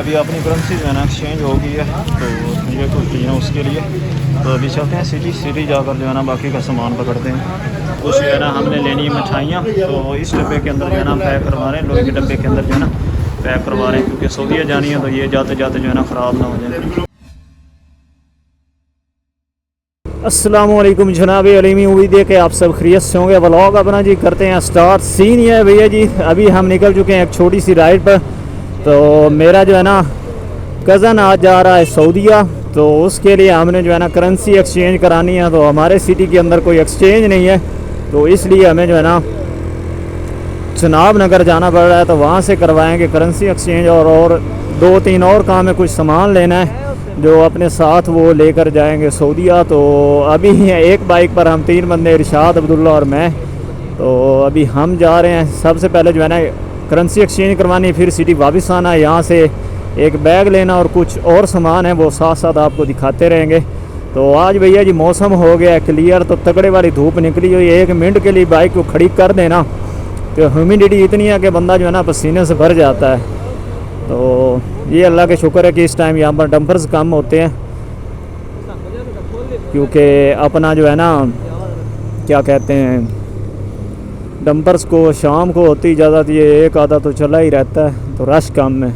अभी अपनी करेंसी जो है ना एक्सचेंज हो गई है, तो ये कुछ चीज़ें उसके लिए। तो अभी चलते हैं सिटी जाकर जो है ना बाकी का सामान पकड़ते हैं। कुछ जो है ना हमने लेनी है मिठाइयाँ, तो इस डब्बे के अंदर जो है ना पैक करवा रहे हैं, लोहे के डब्बे के अंदर जो है ना पैक करवा रहे हैं, क्योंकि सऊदीया जानी है तो ये जाते जाते जो है ना ख़राब ना हो जाए। अस्सलामुअलैकुम जनाब अलीमी, उम्मीद है कि आप सब खैरियत से होंगे। व्लॉग अपना जी करते हैं स्टार्ट। सीन ये है भैया जी, अभी हम निकल चुके हैं एक छोटी सी राइड पर। तो मेरा जो है ना कज़न आज जा रहा है सऊदीया, तो उसके लिए हमने जो है ना करेंसी एक्सचेंज करानी है। तो हमारे सिटी के अंदर कोई एक्सचेंज नहीं है, तो इसलिए हमें जो है ना चनाब नगर जाना पड़ रहा है, तो वहाँ से करवाएंगे करेंसी एक्सचेंज। और दो तीन और काम है, कुछ सामान लेना है जो अपने साथ वो लेकर जाएंगे सऊदीया। तो अभी एक बाइक पर हम 3 बंदे, इरशाद, अब्दुल्ला और मैं। तो अभी हम जा रहे हैं। सबसे पहले जो है ना करेंसी एक्सचेंज करवानी, फिर सिटी वापस आना है, यहाँ से एक बैग लेना और कुछ और सामान है वो साथ साथ आपको दिखाते रहेंगे। तो आज भैया जी मौसम हो गया क्लियर, तो तगड़े वाली धूप निकली हुई है। 1 मिनट के लिए बाइक को खड़ी कर देना तो ह्यूमिडिटी इतनी है कि बंदा जो है ना पसीने से भर जाता है। तो ये अल्लाह के शुक्र है कि इस टाइम यहाँ पर डंपर्स कम होते हैं, क्योंकि अपना जो है ना क्या कहते हैं डंपर्स को शाम को होती इजाज़त, ये एक आधा तो चला ही रहता है, तो रश कम है।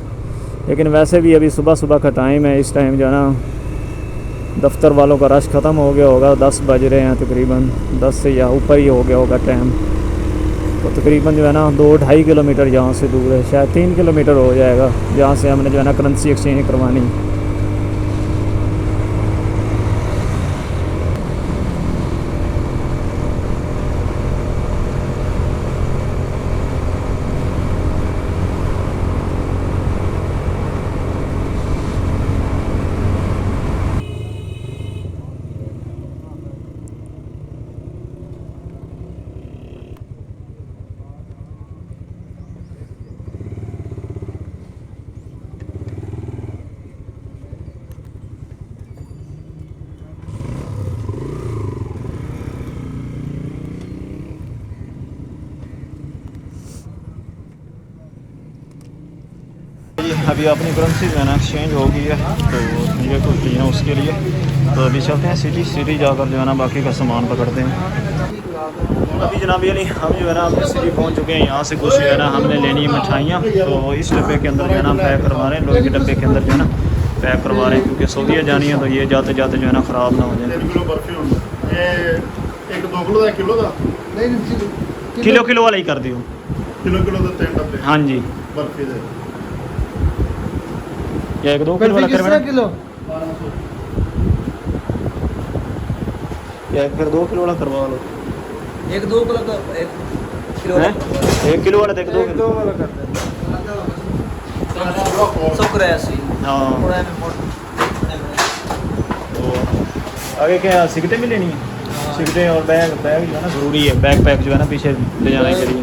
लेकिन वैसे भी अभी सुबह सुबह का टाइम है, इस टाइम जो है ना दफ्तर वालों का रश ख़त्म हो गया होगा। 10 बज रहे हैं तकरीबन, 10 से या ऊपर ही हो गया होगा टाइम। तो तकरीबन जो है ना 2-2.5 किलोमीटर यहाँ से दूर है, शायद 3 किलोमीटर हो जाएगा जहाँ से हमने जो है ना करेंसी एक्सचेंज करवानी। अभी अपनी करेंसी जो है ना एक्सचेंज हो गई है, तो ये कुछ चीज़ें उसके लिए। तो अभी चलते हैं सिटी जाकर जो है ना बाकी का सामान पकड़ते हैं। अभी जनाब ये नहीं, हम जो है ना अपनी सिटी पहुंच चुके हैं। यहाँ से कुछ जो है ना हमने लेनी है मिठाइयाँ, तो इस डब्बे के अंदर जो है ना पैक करवा रहे हैं, लोहे के डब्बे के अंदर जो है ना पैक करवा रहे हैं, क्योंकि सऊदीया जानी है तो ये जाते जाते जो है ना ख़राब ना हो जाए। किलो वाला ही कर दियो। किलो हाँ जी, या 1-2 किलो वाला करवाना किलो, या फिर 2 किलो वाला करवा लो। 1-2 किलो तो 1 किलो है 1 किलो वाला, 1-2 वाला कर दे। शुक्र है सी। हाँ, तो आगे क्या सिगरेटें भी लेनी है? सिगरेटें और बैग जो है ना ज़रूरी है, बैग पैक जो है ना पीछे ले जाने के लिए।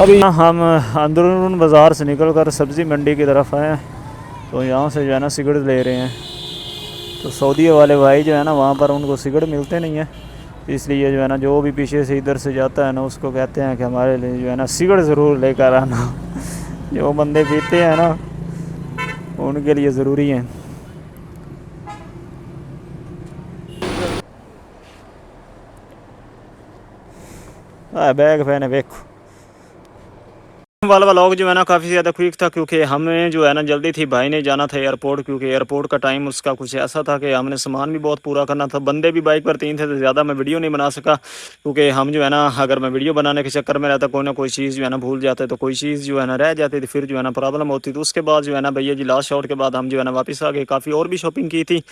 अभी हम अंदरून बाज़ार से निकल कर सब्ज़ी मंडी की तरफ आए हैं, तो यहाँ से जो है ना सिगरेट ले रहे हैं। तो सऊदी वाले भाई जो है ना वहाँ पर उनको सिगरेट मिलते नहीं है, इसलिए जो है ना जो भी पीछे से इधर से जाता है ना उसको कहते हैं कि हमारे लिए जो है ना सिगरेट ज़रूर लेकर आना। जो बंदे पीते हैं ना उनके लिए ज़रूरी है। बैग पहने देखो वाला व्लॉग जो है ना काफ़ी ज़्यादा क्विक था, क्योंकि हमें जो है ना जल्दी थी, भाई ने जाना था एयरपोर्ट, क्योंकि एयरपोर्ट का टाइम उसका कुछ ऐसा था कि हमने सामान भी बहुत पूरा करना था। बंदे भी बाइक पर 3 थे, तो ज़्यादा मैं वीडियो नहीं बना सका, क्योंकि हम जो है ना अगर मैं वीडियो बनाने के चक्कर में रहता कोई ना कोई चीज़ जो है ना भूल जाते, तो कोई चीज़ जो है ना रह जाती थी, फिर जो है ना प्रॉब्लम होती। तो उसके बाद जो है ना भैया जी लास्ट शॉट के बाद हम जो है ना वापस आ गए। काफ़ी और भी शॉपिंग की थी,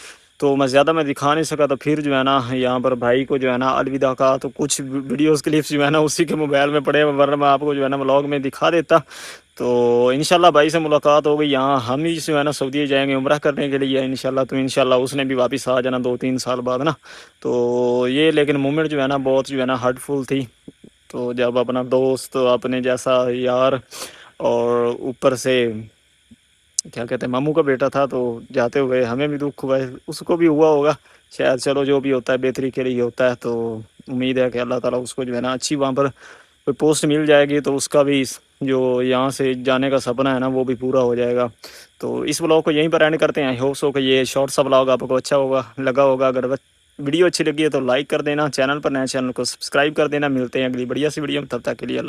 तो मैं ज़्यादा मैं दिखा नहीं सका। तो फिर जो है ना यहाँ पर भाई को जो है ना अलविदा कहा, तो कुछ वीडियोस क्लिप्स जो है ना उसी के मोबाइल में पड़े, वरना मैं आपको जो है ना व्लॉग में दिखा देता। तो इंशाल्लाह भाई से मुलाकात हो गई। यहाँ हम ही जो है ना सऊदी जाएंगे उम्रह करने के लिए इंशाल्लाह। तो इंशाल्लाह उसने भी वापस आ जाना 2-3 साल बाद ना। तो ये लेकिन मोमेंट जो है ना बहुत जो है ना हार्टफुल थी। तो जब अपना दोस्त, अपने जैसा यार, और ऊपर से क्या कहते हैं मामू का बेटा था, तो जाते हुए हमें भी दुख हुआ, उसको भी हुआ होगा शायद। चलो जो भी होता है बेहतरी के लिए होता है, तो उम्मीद है कि अल्लाह ताला उसको जो है ना अच्छी वहाँ पर कोई पोस्ट मिल जाएगी, तो उसका भी जो यहाँ से जाने का सपना है ना वो भी पूरा हो जाएगा। तो इस ब्लॉग को यहीं पर एंड करते हैं। आई होप सो कि ये शॉर्ट सा ब्लॉग आपको अच्छा लगा होगा। अगर वीडियो अच्छी लगी है तो लाइक कर देना, चैनल पर नया चैनल को सब्सक्राइब कर देना। मिलते हैं अगली बढ़िया सी वीडियो में, तब तक के लिए अल्लाह।